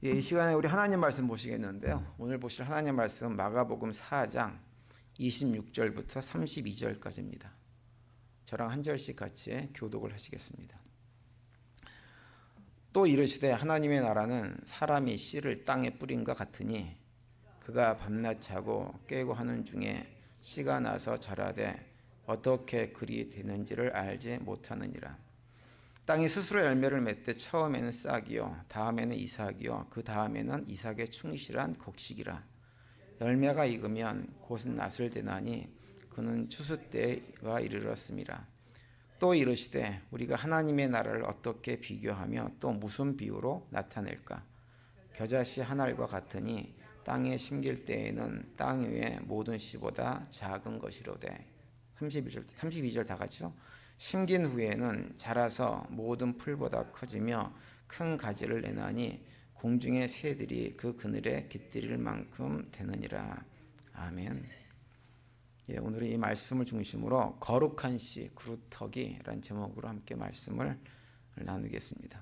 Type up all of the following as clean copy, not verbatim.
이 시간에 우리 하나님 말씀 보시겠는데요. 오늘 보실 하나님 말씀 마가복음 4장 26절부터 32절까지입니다. 저랑 한 절씩 같이 교독을 하시겠습니다. 또 이르시되 하나님의 나라는 사람이 씨를 땅에 뿌린과 같으니 그가 밤낮 자고 깨고 하는 중에 씨가 나서 자라되 어떻게 그리 되는지를 알지 못하느니라. 땅이 스스로 열매를 맺되 처음에는 싹이요 다음에는 이삭이요 그 다음에는 이삭의 충실한 곡식이라. 열매가 익으면 곧은 낫을 대나니 그는 추수 때가 이르렀음이라. 또 이르시되 우리가 하나님의 나라를 어떻게 비교하며 또 무슨 비유로 나타낼까? 겨자씨 한 알과 같으니 땅에 심길 때에는 땅 위의 모든 씨보다 작은 것이로되. 32절 다 같이요. 심긴 후에는 자라서 모든 풀보다 커지며 큰 가지를 내나니 공중의 새들이 그 그늘에 깃들일 만큼 되느니라. 아멘. 예, 오늘은 이 말씀을 중심으로 거룩한 씨, 그루터기라는 제목으로 함께 말씀을 나누겠습니다.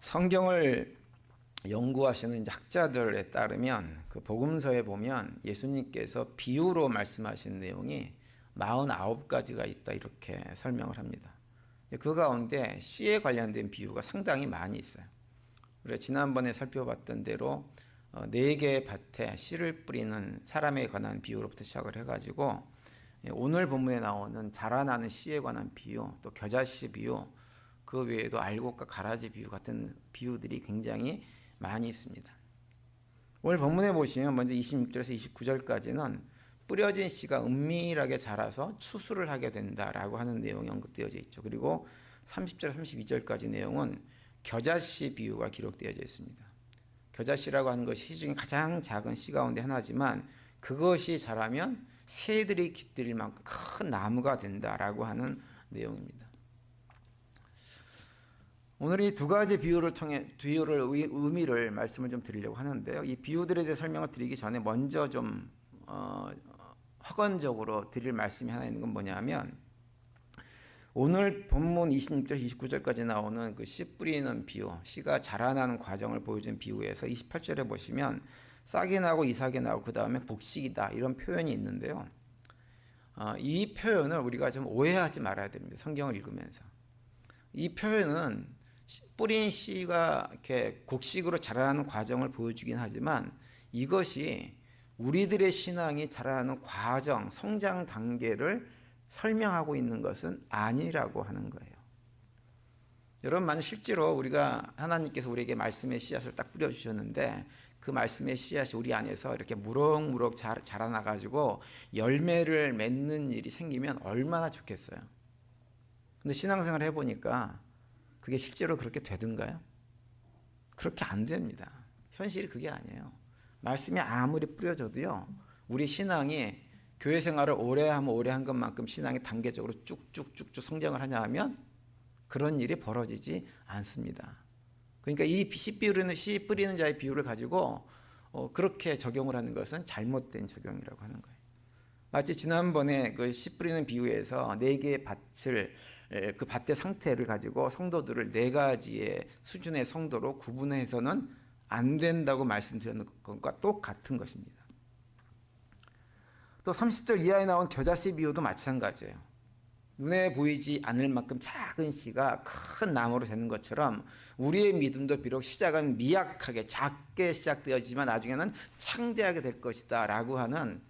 성경을 연구하시는 학자들에 따르면 그 복음서에 보면 예수님께서 비유로 말씀하신 내용이 49가지가 있다 이렇게 설명을 합니다. 그 가운데 씨에 관련된 비유가 상당히 많이 있어요. 그래서 지난번에 살펴봤던 대로 4개의 밭에 씨를 뿌리는 사람에 관한 비유로부터 시작을 해가지고 오늘 본문에 나오는 자라나는 씨에 관한 비유, 또 겨자씨 비유, 그 외에도 알곡과 가라지 비유 같은 비유들이 굉장히 많이 있습니다. 오늘 본문에 보시면 먼저 26절에서 29절까지는 뿌려진 씨가 은밀하게 자라서 추수를 하게 된다라고 하는 내용이 언급되어져 있죠. 그리고 30절, 32절까지 내용은 겨자씨 비유가 기록되어져 있습니다. 겨자씨라고 하는 것이 씨 중에 가장 작은 씨 가운데 하나지만 그것이 자라면 새들이 깃들일 만큼 큰 나무가 된다라고 하는 내용입니다. 오늘 이 두 가지 비유를 통해 의미를 말씀을 좀 드리려고 하는데요. 이 비유들에 대해 설명을 드리기 전에 먼저 좀 확언적으로 드릴 말씀이 하나 있는 건 뭐냐면 오늘 본문 26절, 29절까지 나오는 그 씨 뿌리는 비유, 씨가 자라나는 과정을 보여준 비유에서 28절에 보시면 싹이 나고 이삭이 나고 그 다음에 곡식이다 이런 표현이 있는데요. 이 표현을 우리가 좀 오해하지 말아야 됩니다. 성경을 읽으면서. 이 표현은 뿌린 씨가 이렇게 곡식으로 자라나는 과정을 보여주긴 하지만 이것이 우리들의 신앙이 자라나는 과정, 성장 단계를 설명하고 있는 것은 아니라고 하는 거예요. 여러분, 만약 실제로 우리가 하나님께서 우리에게 말씀의 씨앗을 딱 뿌려주셨는데 그 말씀의 씨앗이 우리 안에서 이렇게 무럭무럭 자라나가지고 열매를 맺는 일이 생기면 얼마나 좋겠어요. 근데 신앙생활 해보니까 그게 실제로 그렇게 되던가요? 그렇게 안 됩니다. 현실이 그게 아니에요. 말씀이 아무리 뿌려져도요, 우리 신앙이 교회 생활을 오래 하면 오래 한 것만큼 신앙이 단계적으로 쭉쭉쭉쭉 성장을 하냐 하면 그런 일이 벌어지지 않습니다. 그러니까 이 씨 뿌리는 자의 비유를 가지고 그렇게 적용을 하는 것은 잘못된 적용이라고 하는 거예요. 마치 지난번에 그 씨 뿌리는 비유에서 4개의 밭을 그 밭의 상태를 가지고 성도들을 4가지의 수준의 성도로 구분해서는 안 된다고 말씀드렸는 것과 똑같은 것입니다. 또 30절 이하에 나온 겨자씨 비유도 마찬가지예요. 눈에 보이지 않을 만큼 작은 씨가 큰 나무로 되는 것처럼 우리의 믿음도 비록 시작은 미약하게 작게 시작되었지만 나중에는 창대하게 될 것이다 라고 하는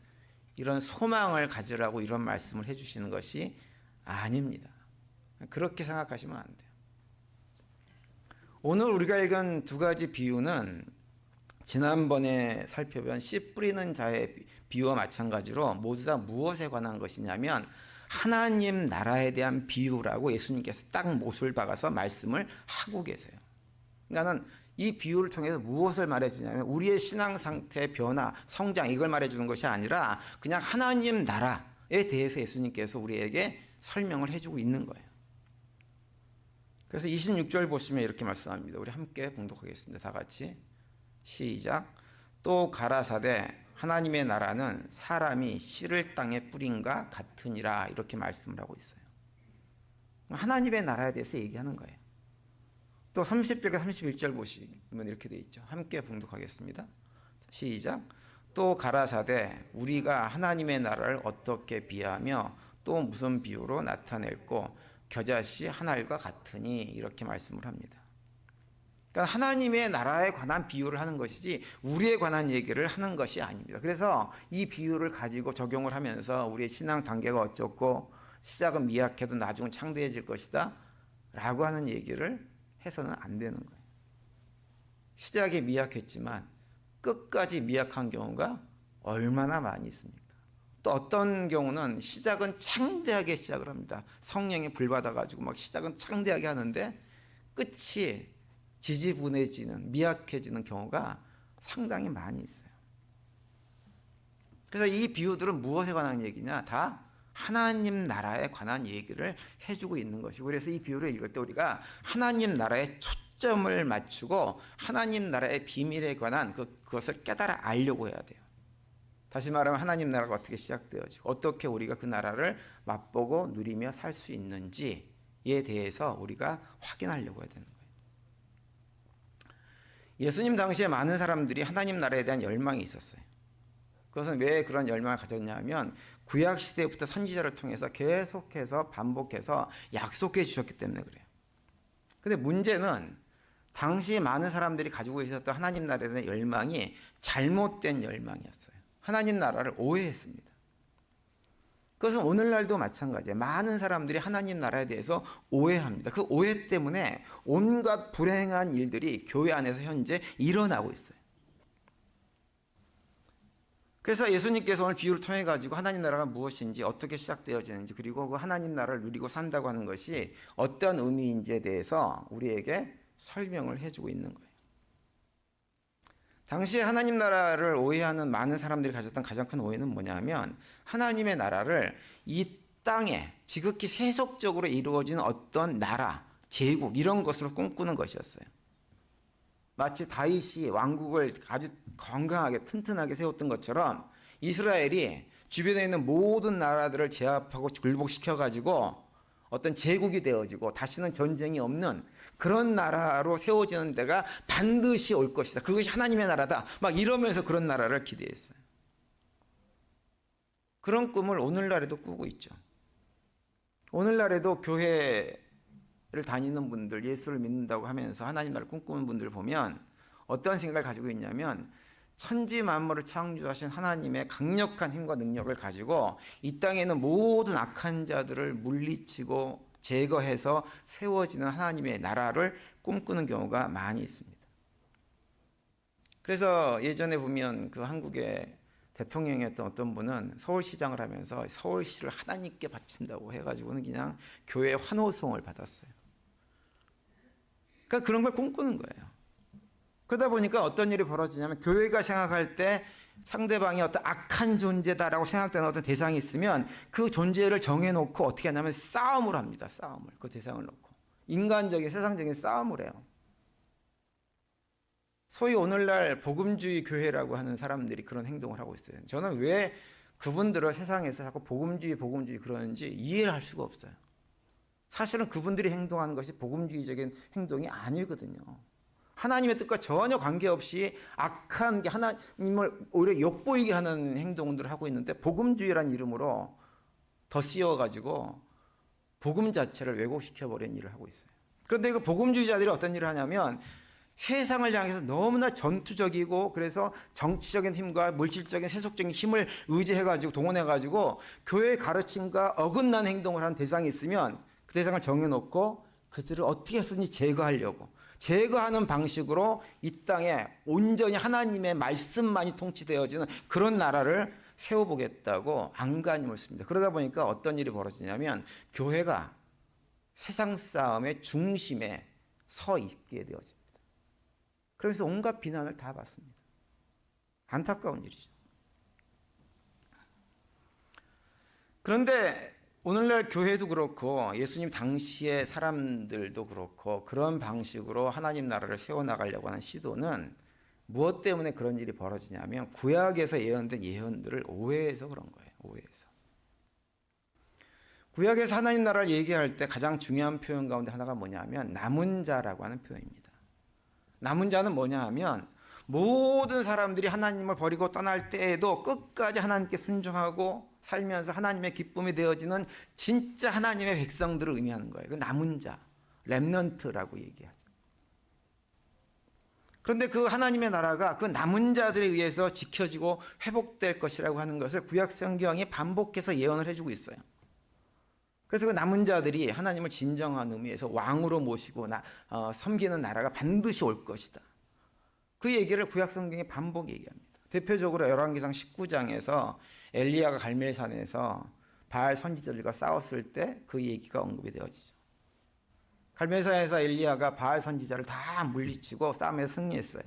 이런 소망을 가지라고 이런 말씀을 해주시는 것이 아닙니다. 그렇게 생각하시면 안 돼요. 오늘 우리가 읽은 2가지 비유는 지난번에 살펴본 씨 뿌리는 자의 비유와 마찬가지로 모두 다 무엇에 관한 것이냐면 하나님 나라에 대한 비유라고 예수님께서 딱 못을 박아서 말씀을 하고 계세요. 그러니까 이 비유를 통해서 무엇을 말해주냐면 우리의 신앙 상태의 변화, 성장 이걸 말해주는 것이 아니라 그냥 하나님 나라에 대해서 예수님께서 우리에게 설명을 해주고 있는 거예요. 그래서 26절 보시면 이렇게 말씀합니다. 우리 함께 봉독하겠습니다. 다 같이 시작. 또 가라사대 하나님의 나라는 사람이 씨를 땅에 뿌린과 같으니라 이렇게 말씀을 하고 있어요. 하나님의 나라에 대해서 얘기하는 거예요. 또 30절과 31절 보시면 이렇게 돼 있죠. 함께 봉독하겠습니다. 시작. 또 가라사대 우리가 하나님의 나라를 어떻게 비하며 또 무슨 비유로 나타낼꼬 겨자씨 한 알과 같으니 이렇게 말씀을 합니다. 그러니까 하나님의 나라에 관한 비유를 하는 것이지 우리에 관한 얘기를 하는 것이 아닙니다. 그래서 이 비유를 가지고 적용을 하면서 우리의 신앙 단계가 어쩌고 시작은 미약해도 나중은 창대해질 것이다 라고 하는 얘기를 해서는 안 되는 거예요. 시작이 미약했지만 끝까지 미약한 경우가 얼마나 많이 있습니까? 또 어떤 경우는 시작은 창대하게 시작을 합니다. 성령에 불받아가지고 막 시작은 창대하게 하는데 끝이 지지분해지는, 미약해지는 경우가 상당히 많이 있어요. 그래서 이 비유들은 무엇에 관한 얘기냐? 다 하나님 나라에 관한 얘기를 해주고 있는 것이고, 그래서 이 비유를 읽을 때 우리가 하나님 나라에 초점을 맞추고 하나님 나라의 비밀에 관한 그것을 깨달아 알려고 해야 돼요. 다시 말하면 하나님 나라가 어떻게 시작되어지고 어떻게 우리가 그 나라를 맛보고 누리며 살 수 있는지에 대해서 우리가 확인하려고 해야 되는 거예요. 예수님 당시에 많은 사람들이 하나님 나라에 대한 열망이 있었어요. 그것은 왜 그런 열망을 가졌냐면 구약 시대부터 선지자를 통해서 계속해서 반복해서 약속해 주셨기 때문에 그래요. 근데 문제는 당시 많은 사람들이 가지고 있었던 하나님 나라에 대한 열망이 잘못된 열망이었어요. 하나님 나라를 오해했습니다. 그것은 오늘날도 마찬가지예요. 많은 사람들이 하나님 나라에 대해서 오해합니다. 그 오해 때문에 온갖 불행한 일들이 교회 안에서 현재 일어나고 있어요. 그래서 예수님께서 오늘 비유를 통해 가지고 하나님 나라가 무엇인지 어떻게 시작되어지는지 그리고 그 하나님 나라를 누리고 산다고 하는 것이 어떤 의미인지에 대해서 우리에게 설명을 해주고 있는 거예요. 당시에 하나님 나라를 오해하는 많은 사람들이 가졌던 가장 큰 오해는 뭐냐면 하나님의 나라를 이 땅에 지극히 세속적으로 이루어지는 어떤 나라, 제국 이런 것으로 꿈꾸는 것이었어요. 마치 다윗이 왕국을 아주 건강하게 튼튼하게 세웠던 것처럼 이스라엘이 주변에 있는 모든 나라들을 제압하고 굴복시켜가지고 어떤 제국이 되어지고 다시는 전쟁이 없는 그런 나라로 세워지는 데가 반드시 올 것이다. 그것이 하나님의 나라다. 막 이러면서 그런 나라를 기대했어요. 그런 꿈을 오늘날에도 꾸고 있죠. 오늘날에도 교회를 다니는 분들, 예수를 믿는다고 하면서 하나님 나라를 꿈꾸는 분들 보면 어떤 생각을 가지고 있냐면 천지 만물을 창조하신 하나님의 강력한 힘과 능력을 가지고 이 땅에 있는 모든 악한 자들을 물리치고 제거해서 세워지는 하나님의 나라를 꿈꾸는 경우가 많이 있습니다. 그래서 예전에 보면 그 한국의 대통령이었던 어떤 분은 서울시장을 하면서 서울시를 하나님께 바친다고 해가지고는 그냥 교회 환호성을 받았어요. 그러니까 그런 걸 꿈꾸는 거예요. 그러다 보니까 어떤 일이 벌어지냐면 교회가 생각할 때 상대방이 어떤 악한 존재다라고 생각되는 어떤 대상이 있으면 그 존재를 정해놓고 어떻게 하냐면 싸움을 합니다. 싸움을. 그 대상을 놓고. 인간적인 세상적인 싸움을 해요. 소위 오늘날 복음주의 교회라고 하는 사람들이 그런 행동을 하고 있어요. 저는 왜 그분들을 세상에서 자꾸 복음주의 그러는지 이해를 할 수가 없어요. 사실은 그분들이 행동하는 것이 복음주의적인 행동이 아니거든요. 하나님의 뜻과 전혀 관계없이 악한 게 하나님을 오히려 욕보이게 하는 행동들을 하고 있는데 복음주의라는 이름으로 더 씌워가지고 복음 자체를 왜곡시켜버리는 일을 하고 있어요. 그런데 그 복음주의자들이 어떤 일을 하냐면 세상을 향해서 너무나 전투적이고 그래서 정치적인 힘과 물질적인 세속적인 힘을 의지해가지고 동원해가지고 교회의 가르침과 어긋난 행동을 하는 대상이 있으면 그 대상을 정해놓고 그들을 어떻게 해서든지 제거하려고 제거하는 방식으로 이 땅에 온전히 하나님의 말씀만이 통치되어지는 그런 나라를 세워보겠다고 안간힘을 씁니다. 그러다 보니까 어떤 일이 벌어지냐면 교회가 세상 싸움의 중심에 서 있게 되어집니다. 그래서 온갖 비난을 다 받습니다. 안타까운 일이죠. 그런데 오늘날 교회도 그렇고 예수님 당시의 사람들도 그렇고 그런 방식으로 하나님 나라를 세워나가려고 하는 시도는 무엇 때문에 그런 일이 벌어지냐면 구약에서 예언된 예언들을 오해해서 그런 거예요. 오해해서. 구약에서 하나님 나라를 얘기할 때 가장 중요한 표현 가운데 하나가 뭐냐면 남은 자라고 하는 표현입니다. 남은 자는 뭐냐 하면 모든 사람들이 하나님을 버리고 떠날 때에도 끝까지 하나님께 순종하고 살면서 하나님의 기쁨이 되어지는 진짜 하나님의 백성들을 의미하는 거예요. 그 남은 자, 렘넌트라고 얘기하죠. 그런데 그 하나님의 나라가 그 남은 자들에 의해서 지켜지고 회복될 것이라고 하는 것을 구약 성경이 반복해서 예언을 해주고 있어요. 그래서 그 남은 자들이 하나님을 진정한 의미에서 왕으로 모시고 섬기는 나라가 반드시 올 것이다. 그 얘기를 구약 성경이 반복 얘기합니다. 대표적으로 열왕기상 19장에서 엘리야가 갈멜산에서 바알 선지자들과 싸웠을 때 그 얘기가 언급이 되어지죠. 갈멜산에서 엘리야가 바알 선지자를 다 물리치고 싸움에서 승리했어요.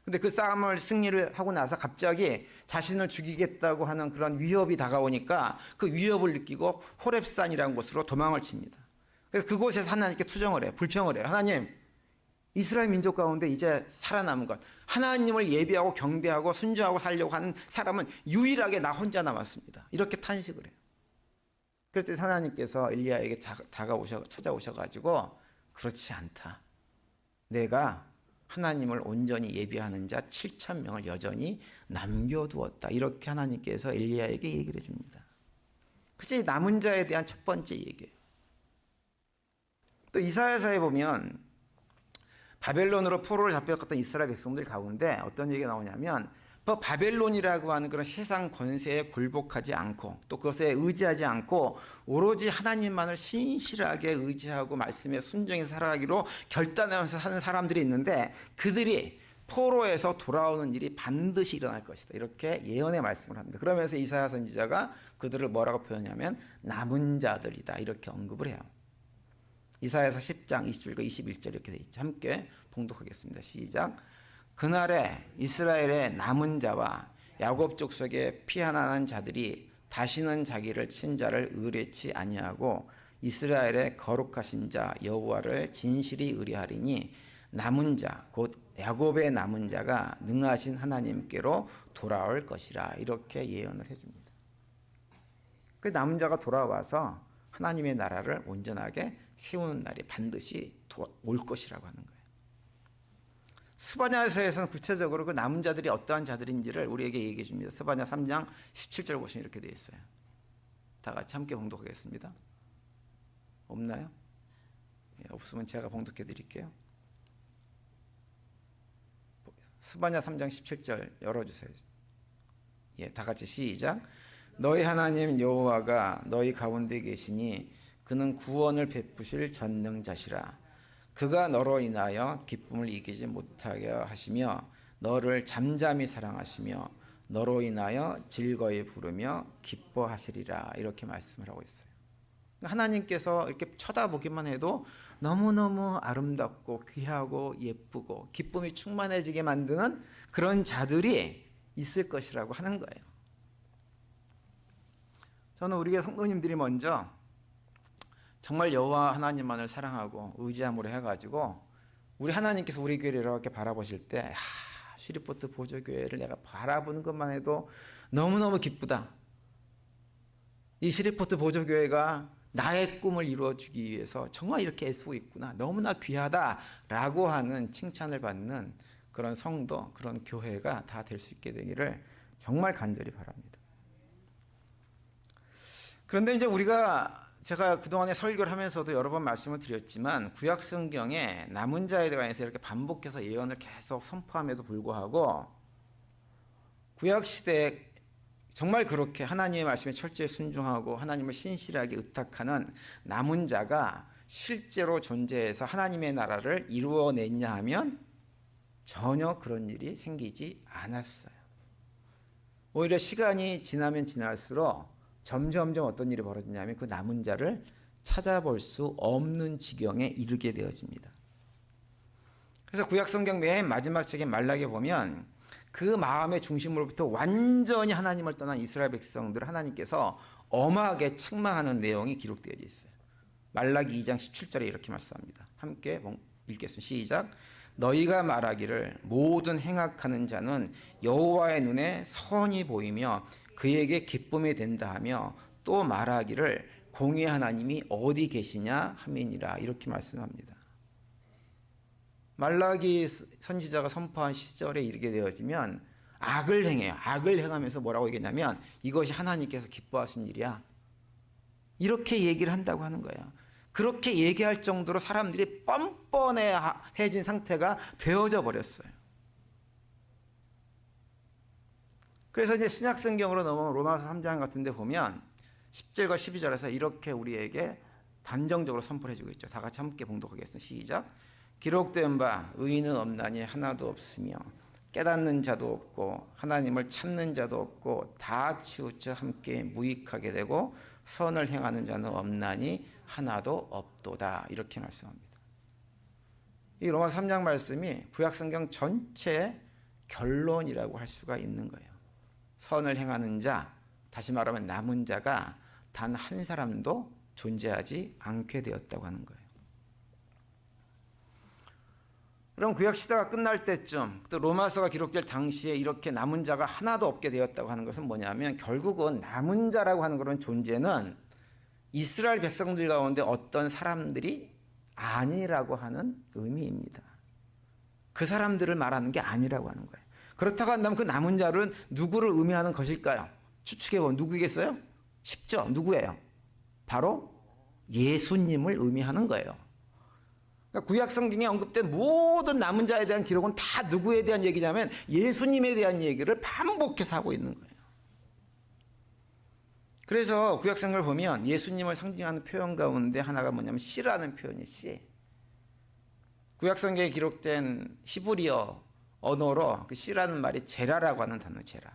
근데 그 승리를 하고 나서 갑자기 자신을 죽이겠다고 하는 그런 위협이 다가오니까 그 위협을 느끼고 호렙산이라는 곳으로 도망을 칩니다. 그래서 그곳에서 하나님께 투정을 해요. 불평을 해요. 하나님, 이스라엘 민족 가운데 이제 살아남은 것, 하나님을 예비하고 경배하고 순종하고 살려고 하는 사람은 유일하게 나 혼자 남았습니다. 이렇게 탄식을 해요. 그럴 때 하나님께서 엘리야에게 찾아오셔가지고 그렇지 않다. 내가 하나님을 온전히 예비하는 자 7,000명을 여전히 남겨두었다. 이렇게 하나님께서 엘리야에게 얘기를 해줍니다. 그것이 남은 자에 대한 첫 번째 얘기예요. 또 이사야서에 보면 바벨론으로 포로를 잡혀갔던 이스라엘 백성들 가운데 어떤 얘기가 나오냐면 바벨론이라고 하는 그런 세상 권세에 굴복하지 않고 또 그것에 의지하지 않고 오로지 하나님만을 신실하게 의지하고 말씀에 순종해서 살아가기로 결단하면서 사는 사람들이 있는데 그들이 포로에서 돌아오는 일이 반드시 일어날 것이다. 이렇게 예언의 말씀을 합니다. 그러면서 이사야 선지자가 그들을 뭐라고 표현하냐면 남은 자들이다. 이렇게 언급을 해요. 이사야서 10장 21과 21절 이렇게 되어 있죠. 함께 봉독하겠습니다. 시작. 그날에 이스라엘의 남은 자와 야곱 족속의 피하나는 자들이 다시는 자기를 친 자를 의뢰치 아니하고 이스라엘의 거룩하신 자 여호와를 진실히 의뢰하리니 남은 자 곧 야곱의 남은 자가 능하신 하나님께로 돌아올 것이라. 이렇게 예언을 해줍니다. 그 남은 자가 돌아와서 하나님의 나라를 온전하게 세우는 날이 반드시 올 것이라고 하는 거예요. 스바냐서에서는 구체적으로 그 남은 자들이 어떠한 자들인지를 우리에게 얘기해 줍니다. 스바냐 3장 17절 보시면 이렇게 되어 있어요. 다 같이 함께 봉독하겠습니다. 없나요? 없으면 제가 봉독해 드릴게요. 스바냐 3장 17절 열어주세요. 다 같이 시작. 너희 하나님 여호와가 너희 가운데 계시니 그는 구원을 베푸실 전능자시라. 그가 너로 인하여 기쁨을 이기지 못하게 하시며 너를 잠잠히 사랑하시며 너로 인하여 즐거이 부르며 기뻐하시리라. 이렇게 말씀을 하고 있어요. 하나님께서 이렇게 쳐다보기만 해도 너무너무 아름답고 귀하고 예쁘고 기쁨이 충만해지게 만드는 그런 자들이 있을 것이라고 하는 거예요. 저는 우리의 성도님들이 먼저 정말 여호와 하나님만을 사랑하고 의지함으로 해가지고 우리 하나님께서 우리 교회를 이렇게 바라보실 때 슈리포트 보조교회를 내가 바라보는 것만 해도 너무너무 기쁘다. 이 슈리포트 보조교회가 나의 꿈을 이루어주기 위해서 정말 이렇게 애쓰고 있구나. 너무나 귀하다라고 하는 칭찬을 받는 그런 성도, 그런 교회가 다 될 수 있게 되기를 정말 간절히 바랍니다. 그런데 이제 제가 그동안에 설교를 하면서도 여러 번 말씀을 드렸지만 구약 성경에 남은 자에 대해서 이렇게 반복해서 예언을 계속 선포함에도 불구하고 구약 시대에 정말 그렇게 하나님의 말씀에 철저히 순종하고 하나님을 신실하게 의탁하는 남은 자가 실제로 존재해서 하나님의 나라를 이루어냈냐 하면 전혀 그런 일이 생기지 않았어요. 오히려 시간이 지나면 지날수록 점점점 어떤 일이 벌어지냐면 그 남은 자를 찾아볼 수 없는 지경에 이르게 되어집니다. 그래서 구약성경 맨 마지막 책인 말라기에 보면 그 마음의 중심으로부터 완전히 하나님을 떠난 이스라엘 백성들을 하나님께서 엄하게 책망하는 내용이 기록되어 있어요. 말라기 2장 17절에 이렇게 말씀합니다. 함께 읽겠습니다. 시작. 너희가 말하기를 모든 행악하는 자는 여호와의 눈에 선이 보이며 그에게 기쁨이 된다 하며 또 말하기를 공의 하나님이 어디 계시냐 함이니라 이렇게 말씀합니다. 말라기 선지자가 선포한 시절에 이르게 되어지면 악을 행해요. 악을 행하면서 뭐라고 얘기했냐면 이것이 하나님께서 기뻐하신 일이야. 이렇게 얘기를 한다고 하는 거예요. 그렇게 얘기할 정도로 사람들이 뻔뻔해진 상태가 되어져 버렸어요. 그래서 이제 신약 성경으로 넘어온 로마서 3장 같은 데 보면 10절과 12절에서 이렇게 우리에게 단정적으로 선포를 해주고 있죠. 다 같이 함께 봉독하겠습니다. 시작. 기록된 바 의인은 없나니 하나도 없으며 깨닫는 자도 없고 하나님을 찾는 자도 없고 다 치우쳐 함께 무익하게 되고 선을 행하는 자는 없나니 하나도 없도다 이렇게 말씀합니다. 이 로마 3장 말씀이 구약성경 전체의 결론이라고 할 수가 있는 거예요. 선을 행하는 자, 다시 말하면 남은 자가 단 한 사람도 존재하지 않게 되었다고 하는 거예요. 그럼 구약 시대가 끝날 때쯤 또 로마서가 기록될 당시에 이렇게 남은 자가 하나도 없게 되었다고 하는 것은 뭐냐면 결국은 남은 자라고 하는 그런 존재는 이스라엘 백성들 가운데 어떤 사람들이 아니라고 하는 의미입니다. 그 사람들을 말하는 게 아니라고 하는 거예요. 그렇다고 한다면 그 남은 자는 누구를 의미하는 것일까요? 추측해보면 누구겠어요? 쉽죠? 누구예요? 바로 예수님을 의미하는 거예요. 그러니까 구약 성경에 언급된 모든 남은 자에 대한 기록은 다 누구에 대한 얘기냐면 예수님에 대한 얘기를 반복해서 하고 있는 거예요. 그래서 구약 성경을 보면 예수님을 상징하는 표현 가운데 하나가 뭐냐면 씨라는 표현이에요. 씨. 구약 성경에 기록된 히브리어 언어로 그 씨라는 말이 제라라고 하는 단어, 제라.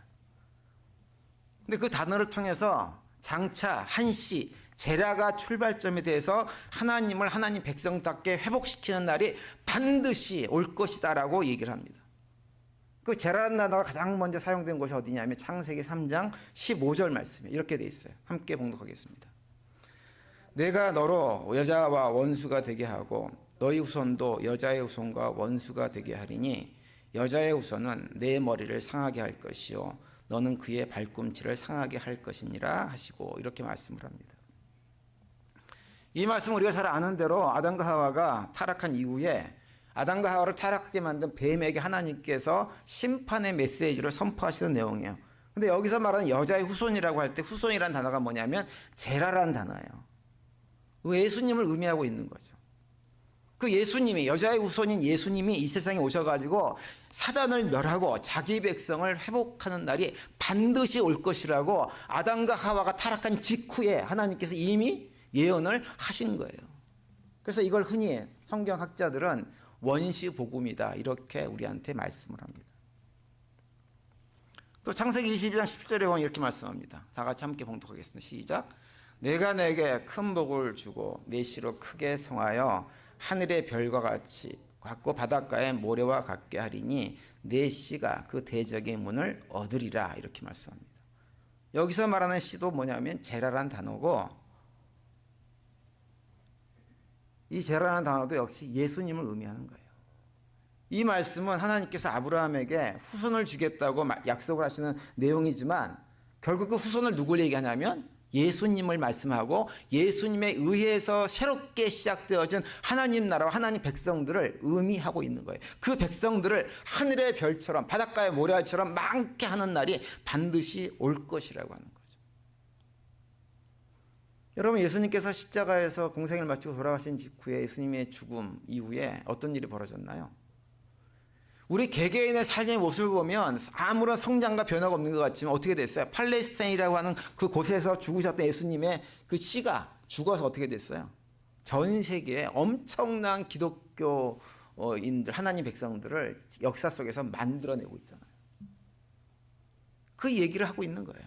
근데 그 단어를 통해서 장차 한 씨, 제라가 출발점에 대해서 하나님을 하나님 백성답게 회복시키는 날이 반드시 올 것이다라고 얘기를 합니다. 그 제라라는 단어가 가장 먼저 사용된 곳이 어디냐면 창세기 3장 15절 말씀에 이렇게 돼 있어요. 함께 봉독하겠습니다. 내가 너로 여자와 원수가 되게 하고 너희 후손도 여자의 후손과 원수가 되게 하리니 여자의 후손은 내 머리를 상하게 할 것이요 너는 그의 발꿈치를 상하게 할 것이니라 하시고 이렇게 말씀을 합니다. 이 말씀은 우리가 잘 아는 대로 아담과 하와가 타락한 이후에 아담과 하와를 타락하게 만든 뱀에게 하나님께서 심판의 메시지를 선포하시는 내용이에요. 근데 여기서 말하는 여자의 후손이라고 할 때 후손이라는 단어가 뭐냐면 제라라는 단어예요. 예수님을 의미하고 있는 거죠. 그 예수님이 여자의 후손인 예수님이 이 세상에 오셔가지고 사단을 멸하고 자기 백성을 회복하는 날이 반드시 올 것이라고 아담과 하와가 타락한 직후에 하나님께서 이미 예언을 하신 거예요. 그래서 이걸 흔히 성경학자들은 원시복음이다 이렇게 우리한테 말씀을 합니다. 또 창세기 22장 10절에 보면 이렇게 말씀합니다. 다 같이 함께 봉독하겠습니다. 시작. 내가 내게 큰 복을 주고 내 씨로 크게 성하여 하늘의 별과 같이 같고 바닷가의 모래와 같게 하리니 내 씨가 그 대적의 문을 얻으리라 이렇게 말씀합니다. 여기서 말하는 씨도 뭐냐면 제라라는 단어고 이 제라라는 단어도 역시 예수님을 의미하는 거예요. 이 말씀은 하나님께서 아브라함에게 후손을 주겠다고 약속을 하시는 내용이지만 결국 그 후손을 누굴 얘기하냐면 예수님을 말씀하고 예수님에 의해서 새롭게 시작되어진 하나님 나라와 하나님 백성들을 의미하고 있는 거예요. 그 백성들을 하늘의 별처럼 바닷가의 모래알처럼 많게 하는 날이 반드시 올 것이라고 하는 거죠. 여러분, 예수님께서 십자가에서 공생을 마치고 돌아가신 직후에 예수님의 죽음 이후에 어떤 일이 벌어졌나요? 우리 개개인의 삶의 모습을 보면 아무런 성장과 변화가 없는 것 같지만 어떻게 됐어요? 팔레스타인이라고 하는 그 곳에서 죽으셨던 예수님의 그 씨가 죽어서 어떻게 됐어요? 전 세계에 엄청난 기독교인들, 하나님 백성들을 역사 속에서 만들어내고 있잖아요. 그 얘기를 하고 있는 거예요.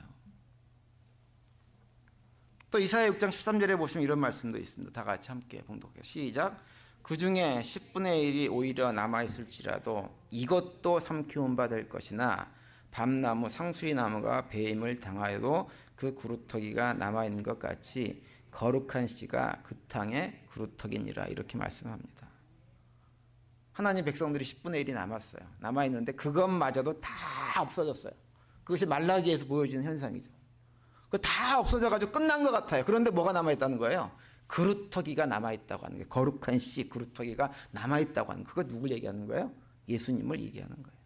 또 이사야 6장 13절에 보시면 이런 말씀도 있습니다. 다 같이 함께 봉독해요. 시작. 그 중에 10분의 1이 오히려 남아있을지라도 이것도 삼키운 바 될 것이나 밤나무 상수리나무가 배임을 당하여도 그 그루터기가 남아있는 것 같이 거룩한 씨가 그 땅의 그루터기니라 이렇게 말씀합니다. 하나님 백성들이 10분의 1이 남았어요. 남아있는데 그것마저도 다 없어졌어요. 그것이 말라기에서 보여지는 현상이죠. 그 다 없어져가지고 끝난 것 같아요. 그런데 뭐가 남아있다는 거예요? 그루터기가 남아있다고 하는 거예요. 거룩한 씨 그루터기가 남아있다고 하는 거예요. 그거 누굴 얘기하는 거예요? 예수님을 얘기하는 거예요.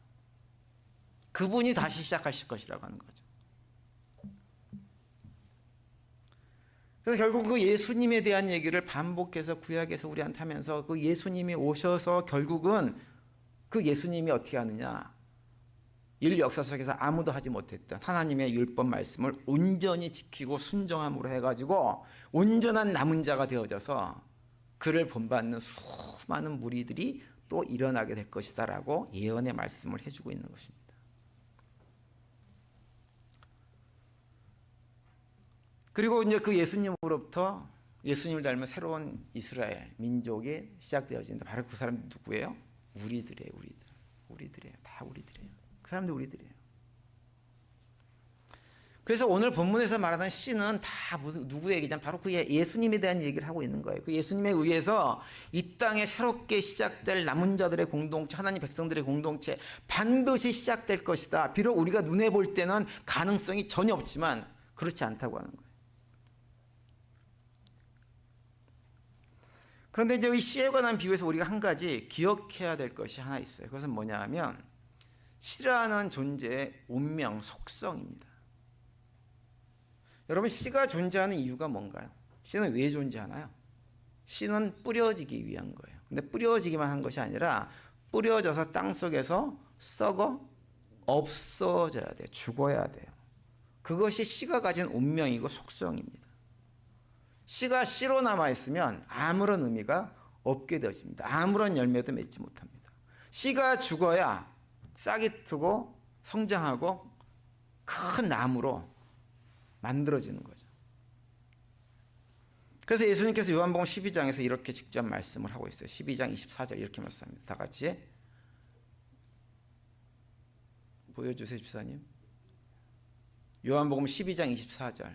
그분이 다시 시작하실 것이라고 하는 거죠. 그래서 결국 그 예수님에 대한 얘기를 반복해서 구약에서 우리한테 하면서 그 예수님이 오셔서 결국은 그 예수님이 어떻게 하느냐, 인류 역사 속에서 아무도 하지 못했던 하나님의 율법 말씀을 온전히 지키고 순종함으로 해가지고 온전한 남은 자가 되어져서 그를 본받는 수많은 무리들이 또 일어나게 될 것이다 라고 예언의 말씀을 해주고 있는 것입니다. 그리고 이제 그 예수님으로부터 예수님을 닮은 새로운 이스라엘 민족이 시작되어진다. 바로 그 사람이 누구예요? 우리들이에요. 우리들이에요. 다 우리들이에요. 그 사람들 우리들이에요. 그래서 오늘 본문에서 말하는 씨는 다 누구 얘기냐면 바로 그 예수님에 대한 얘기를 하고 있는 거예요. 그 예수님에 의해서 이 땅에 새롭게 시작될 남은 자들의 공동체, 하나님 백성들의 공동체 반드시 시작될 것이다. 비록 우리가 눈에 볼 때는 가능성이 전혀 없지만 그렇지 않다고 하는 거예요. 그런데 이제 이 씨에 관한 비유에서 우리가 한 가지 기억해야 될 것이 하나 있어요. 그것은 뭐냐 하면 씨라는 존재의 운명, 속성입니다. 여러분, 씨가 존재하는 이유가 뭔가요? 씨는 왜 존재하나요? 씨는 뿌려지기 위한 거예요. 근데 뿌려지기만 한 것이 아니라 뿌려져서 땅속에서 썩어 없어져야 돼요. 죽어야 돼요. 그것이 씨가 가진 운명이고 속성입니다. 씨가 씨로 남아있으면 아무런 의미가 없게 되어집니다. 아무런 열매도 맺지 못합니다. 씨가 죽어야 싹이 트고 성장하고 큰 나무로 만들어지는 거죠. 그래서 예수님께서 요한복음 12장에서 이렇게 직접 말씀을 하고 있어요. 12장 24절 이렇게 말씀합니다. 다 같이 보여주세요, 집사님. 요한복음 12장 24절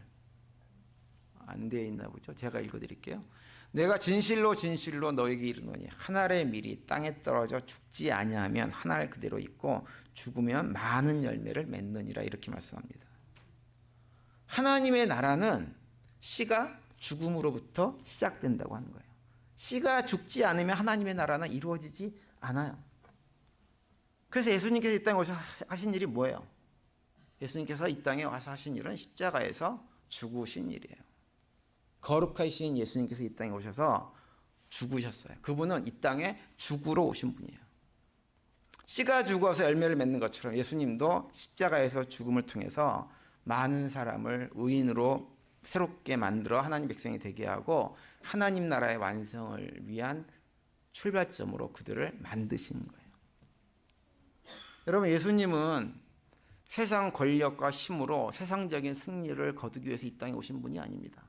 안 되어 있나 보죠. 제가 읽어드릴게요. 내가 진실로 진실로 너에게 이르노니 한 알의 밀이 땅에 떨어져 죽지 아니하면 한 알 그대로 있고 죽으면 많은 열매를 맺느니라 이렇게 말씀합니다. 하나님의 나라는 씨가 죽음으로부터 시작된다고 하는 거예요. 씨가 죽지 않으면 하나님의 나라는 이루어지지 않아요. 그래서 예수님께서 이 땅에 오셔서 하신 일이 뭐예요? 예수님께서 이 땅에 와서 하신 일은 십자가에서 죽으신 일이에요. 거룩하신 예수님께서 이 땅에 오셔서 죽으셨어요. 그분은 이 땅에 죽으러 오신 분이에요. 씨가 죽어서 열매를 맺는 것처럼 예수님도 십자가에서 죽음을 통해서 많은 사람을 의인으로 새롭게 만들어 하나님 백성이 되게 하고 하나님 나라의 완성을 위한 출발점으로 그들을 만드신 거예요. 여러분, 예수님은 세상 권력과 힘으로 세상적인 승리를 거두기 위해서 이 땅에 오신 분이 아닙니다.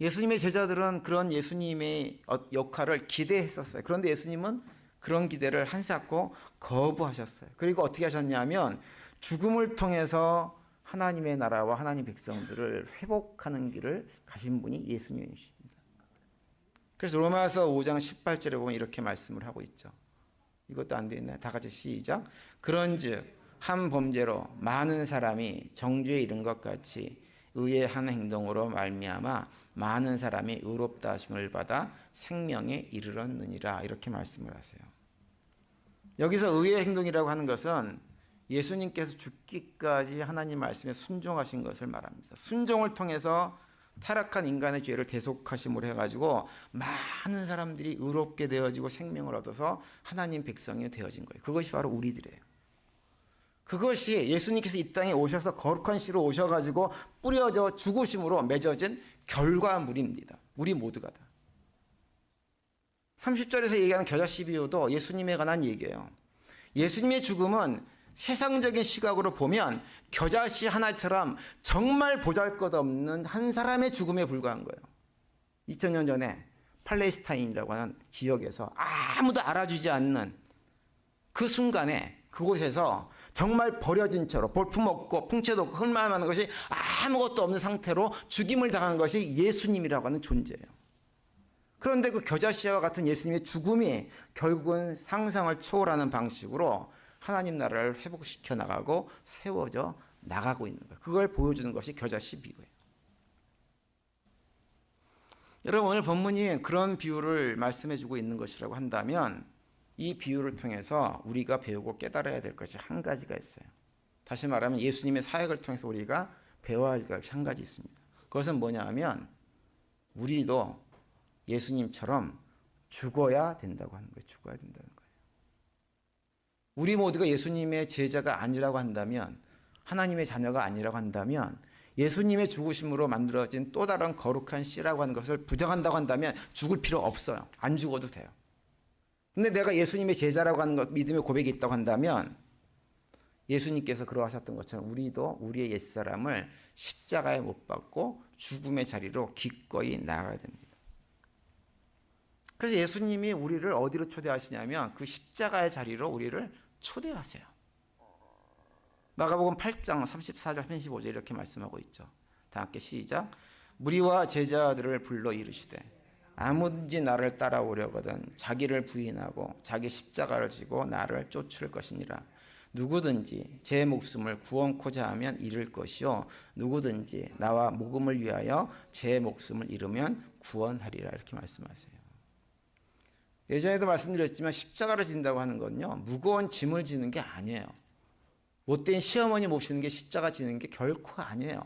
예수님의 제자들은 그런 예수님의 역할을 기대했었어요. 그런데 예수님은 그런 기대를 한사코 거부하셨어요. 그리고 어떻게 하셨냐면 죽음을 통해서 하나님의 나라와 하나님 백성들을 회복하는 길을 가신 분이 예수님이십니다. 그래서 로마서 5장 18절에 보면 이렇게 말씀을 하고 있죠. 이것도 안 되어 있나요? 다 같이 시작. 그런즉 한 범죄로 많은 사람이 정죄에 이른 것 같이 의의 한 행동으로 말미암아 많은 사람이 의롭다 하심을 받아 생명에 이르렀느니라 이렇게 말씀을 하세요. 여기서 의의 행동이라고 하는 것은 예수님께서 죽기까지 하나님 말씀에 순종하신 것을 말합니다. 순종을 통해서 타락한 인간의 죄를 대속하심으로 해가지고 많은 사람들이 의롭게 되어지고 생명을 얻어서 하나님 백성이 되어진 거예요. 그것이 바로 우리들이에요. 그것이 예수님께서 이 땅에 오셔서 거룩한 씨로 오셔가지고 뿌려져 죽으심으로 맺어진 결과물입니다. 우리 모두가 다. 30절에서 얘기하는 겨자씨 비유도 예수님에 관한 얘기예요. 예수님의 죽음은 세상적인 시각으로 보면 겨자씨 하나처럼 정말 보잘것없는 한 사람의 죽음에 불과한 거예요. 2000년 전에 팔레스타인이라고 하는 지역에서 아무도 알아주지 않는 그 순간에 그곳에서 정말 버려진 채로 볼품없고 풍채도 없고 흙만 많은 것이 아무것도 없는 상태로 죽임을 당한 것이 예수님이라고 하는 존재예요. 그런데 그 겨자씨와 같은 예수님의 죽음이 결국은 상상을 초월하는 방식으로 하나님 나라를 회복시켜 나가고 세워져 나가고 있는 거예요. 그걸 보여주는 것이 겨자씨 비유예요. 여러분 오늘 본문이 그런 비유를 말씀해주고 있는 것이라고 한다면 이 비유를 통해서 우리가 배우고 깨달아야 될 것이 한 가지가 있어요. 다시 말하면 예수님의 사역을 통해서 우리가 배워야 할 것이 한 가지 있습니다. 그것은 뭐냐 하면 우리도 예수님처럼 죽어야 된다고 하는 거예요. 죽어야 된다는 거예요. 우리 모두가 예수님의 제자가 아니라고 한다면, 하나님의 자녀가 아니라고 한다면, 예수님의 죽으심으로 만들어진 또 다른 거룩한 씨라고 하는 것을 부정한다고 한다면 죽을 필요 없어요. 안 죽어도 돼요. 근데 내가 예수님의 제자라고 하는 것, 믿음의 고백이 있다고 한다면 예수님께서 그러하셨던 것처럼 우리도 우리의 옛사람을 십자가에 못 박고 죽음의 자리로 기꺼이 나아가야 됩니다. 그래서 예수님이 우리를 어디로 초대하시냐면 그 십자가의 자리로 우리를 초대하세요. 마가복음 8장 34절 35절 이렇게 말씀하고 있죠. 다 함께 시작. 무리와 제자들을 불러 이르시되 아무든지 나를 따라오려거든 자기를 부인하고 자기 십자가를 지고 나를 쫓을 것이니라. 누구든지 제 목숨을 구원코자 하면 잃을 것이요 누구든지 나와 복음을 위하여 제 목숨을 잃으면 구원하리라. 이렇게 말씀하세요. 예전에도 말씀드렸지만 십자가를 진다고 하는 건요 무거운 짐을 지는 게 아니에요. 못된 시어머니 모시는 게 십자가 지는 게 결코 아니에요.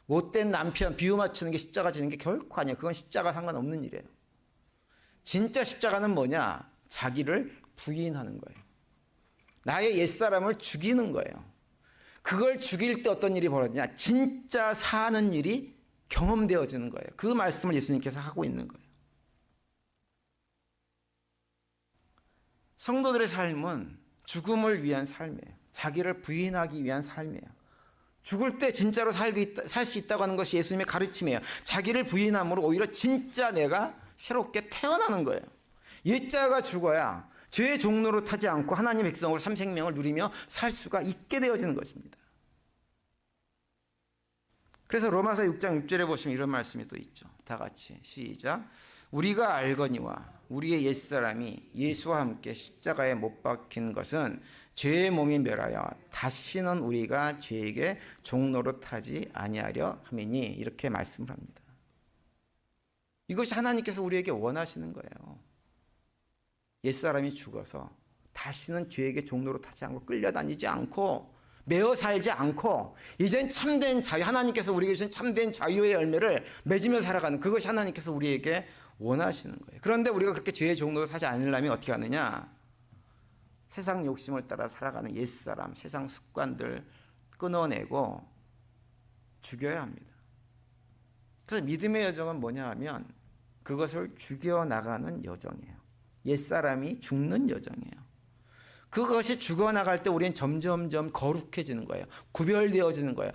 못된 남편 비유 맞추는 게 십자가 지는 게 결코 아니에요. 그건 십자가 상관없는 일이에요. 진짜 십자가는 뭐냐? 자기를 부인하는 거예요. 나의 옛사람을 죽이는 거예요. 그걸 죽일 때 어떤 일이 벌어지냐? 진짜 사는 일이 경험되어지는 거예요. 그 말씀을 예수님께서 하고 있는 거예요. 성도들의 삶은 죽음을 위한 삶이에요. 자기를 부인하기 위한 삶이에요. 죽을 때 진짜로 살 수 있다고 하는 것이 예수님의 가르침이에요. 자기를 부인함으로 오히려 진짜 내가 새롭게 태어나는 거예요. 옛자가 죽어야 죄의 종로로 타지 않고 하나님의 백성으로 삼생명을 누리며 살 수가 있게 되어지는 것입니다. 그래서 로마서 6장 6절에 보시면 이런 말씀이 또 있죠. 다 같이 시작. 우리가 알거니와 우리의 옛사람이 예수와 함께 십자가에 못 박힌 것은 죄의 몸이 멸하여 다시는 우리가 죄에게 종로로 타지 아니하려 함이니 이렇게 말씀을 합니다. 이것이 하나님께서 우리에게 원하시는 거예요. 옛사람이 죽어서 다시는 죄에게 종로로 타지 않고 끌려다니지 않고 매어 살지 않고 이젠 참된 자유, 하나님께서 우리에게 주신 참된 자유의 열매를 맺으며 살아가는 그것이 하나님께서 우리에게 원하시는 거예요. 그런데 우리가 그렇게 죄의 종로로 사지 않으려면 어떻게 하느냐? 세상 욕심을 따라 살아가는 옛사람, 세상 습관들 끊어내고 죽여야 합니다. 그래서 믿음의 여정은 뭐냐 하면 그것을 죽여나가는 여정이에요. 옛사람이 죽는 여정이에요. 그것이 죽어나갈 때 우리는 점점점 거룩해지는 거예요. 구별되어지는 거예요.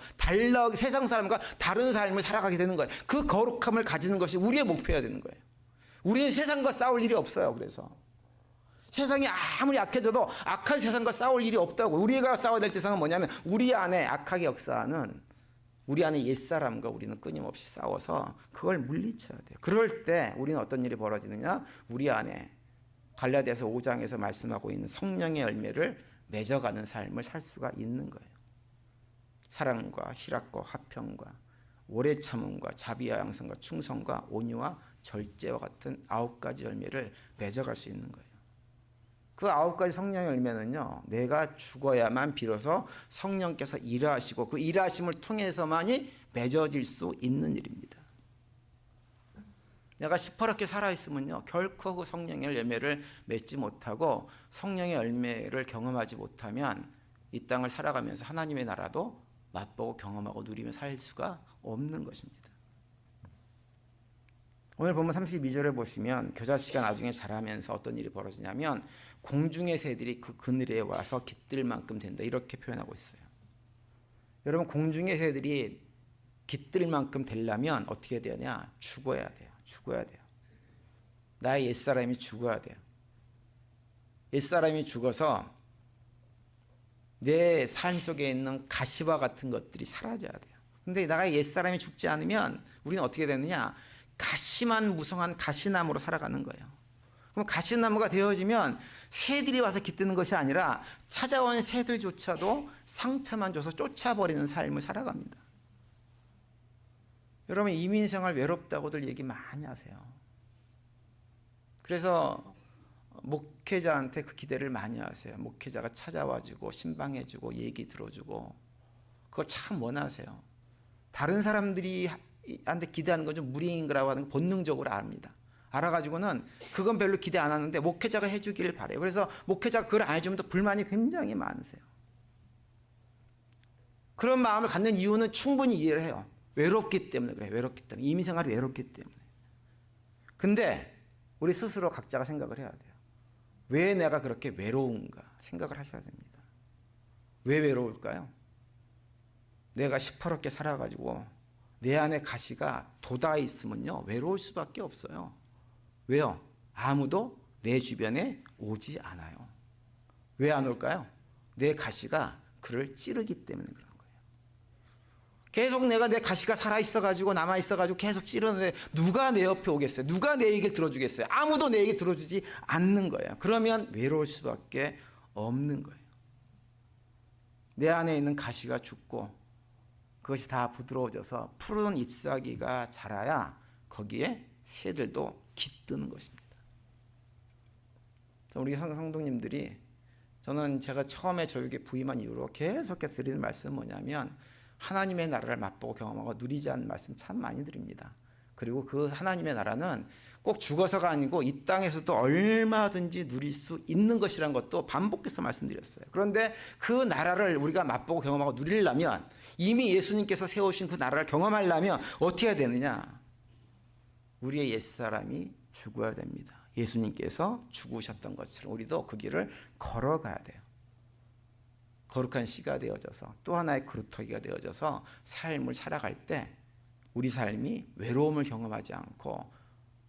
세상 사람과 다른 삶을 살아가게 되는 거예요. 그 거룩함을 가지는 것이 우리의 목표여야 되는 거예요. 우리는 세상과 싸울 일이 없어요. 그래서 세상이 아무리 약해져도 악한 세상과 싸울 일이 없다고. 우리가 싸워야 될 대상은 뭐냐면 우리 안에 악하게 역사하는 우리 안에 옛사람과 우리는 끊임없이 싸워서 그걸 물리쳐야 돼요. 그럴 때 우리는 어떤 일이 벌어지느냐? 우리 안에 갈라디아서 5장에서 말씀하고 있는 성령의 열매를 맺어가는 삶을 살 수가 있는 거예요. 사랑과 희락과 화평과 오래 참음과 자비와 양선과 충성과 온유와 절제와 같은 9가지 열매를 맺어갈 수 있는 거예요. 그 9가지 성령의 열매는요, 내가 죽어야만 비로소 성령께서 일하시고 그 일하심을 통해서만이 맺어질 수 있는 일입니다. 내가 시퍼렇게 살아있으면요, 결코 그 성령의 열매를 맺지 못하고 성령의 열매를 경험하지 못하면 이 땅을 살아가면서 하나님의 나라도 맛보고 경험하고 누리며 살 수가 없는 것입니다. 오늘 본문 32절에 보시면 겨자씨가 나중에 자라면서 어떤 일이 벌어지냐면 공중의 새들이 그 그늘에 와서 깃들 만큼 된다 이렇게 표현하고 있어요. 여러분 공중의 새들이 깃들 만큼 되려면 어떻게 되냐? 죽어야 돼요. 죽어야 돼요. 나의 옛사람이 죽어야 돼요. 옛사람이 죽어서 내 삶 속에 있는 가시와 같은 것들이 사라져야 돼요. 근데 나의 옛사람이 죽지 않으면 우리는 어떻게 되느냐? 가시만 무성한 가시나무로 살아가는 거예요. 그럼 가시나무가 되어지면 새들이 와서 깃드는 것이 아니라 찾아온 새들조차도 상처만 줘서 쫓아버리는 삶을 살아갑니다. 여러분 이민 생활 외롭다고들 얘기 많이 하세요. 그래서 목회자한테 그 기대를 많이 하세요. 목회자가 찾아와주고 신방해주고 얘기 들어주고 그거 참 원하세요. 다른 사람들이 한테 기대하는 건 좀 무리인 거라고 하는 거 본능적으로 압니다. 알아가지고는 그건 별로 기대 안 하는데 목회자가 해주기를 바래요. 그래서 목회자가 그걸 안 해주면 또 불만이 굉장히 많으세요. 그런 마음을 갖는 이유는 충분히 이해를 해요. 외롭기 때문에 그래요. 외롭기 때문에. 이민 생활이 외롭기 때문에. 근데 우리 스스로 각자가 생각을 해야 돼요. 왜 내가 그렇게 외로운가 생각을 하셔야 됩니다. 왜 외로울까요? 내가 시퍼렇게 살아가지고 내 안에 가시가 돋아 있으면요 외로울 수밖에 없어요. 왜요? 아무도 내 주변에 오지 않아요. 왜 안 올까요? 내 가시가 그를 찌르기 때문에 그런 거예요. 계속 내가 내 가시가 살아있어가지고 남아있어가지고 계속 찌르는데 누가 내 옆에 오겠어요? 누가 내 얘기를 들어주겠어요? 아무도 내 얘기 들어주지 않는 거예요. 그러면 외로울 수밖에 없는 거예요. 내 안에 있는 가시가 죽고 그것이 다 부드러워져서 푸른 잎사귀가 자라야 거기에 새들도 깃드는 것입니다. 우리 성도님들이 저는 제가 처음에 교육에 부임한 이후로 계속해서 드리는 말씀은 뭐냐면 하나님의 나라를 맛보고 경험하고 누리지 않는 말씀 참 많이 드립니다. 그리고 그 하나님의 나라는 꼭 죽어서가 아니고 이 땅에서도 얼마든지 누릴 수 있는 것이라는 것도 반복해서 말씀드렸어요. 그런데 그 나라를 우리가 맛보고 경험하고 누리려면 이미 예수님께서 세우신 그 나라를 경험하려면 어떻게 해야 되느냐? 우리의 옛사람이 죽어야 됩니다. 예수님께서 죽으셨던 것처럼 우리도 그 길을 걸어가야 돼요. 거룩한 씨가 되어져서 또 하나의 그루터기가 되어져서 삶을 살아갈 때 우리 삶이 외로움을 경험하지 않고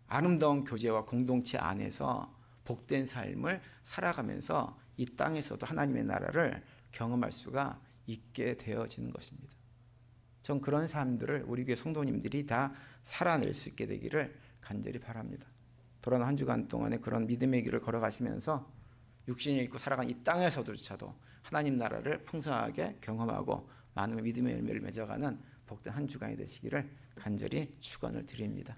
아름다운 교제와 공동체 안에서 복된 삶을 살아가면서 이 땅에서도 하나님의 나라를 경험할 수가 있게 되어지는 것입니다. 전 그런 삶들을 우리 교회 성도님들이 다 살아낼 수 있게 되기를 간절히 바랍니다. 돌아온 한 주간 동안에 그런 믿음의 길을 걸어가시면서 육신을 입고 살아간 이 땅에서조차도 하나님 나라를 풍성하게 경험하고 많은 믿음의 열매를 맺어가는 복된 한 주간이 되시기를 간절히 축원을 드립니다.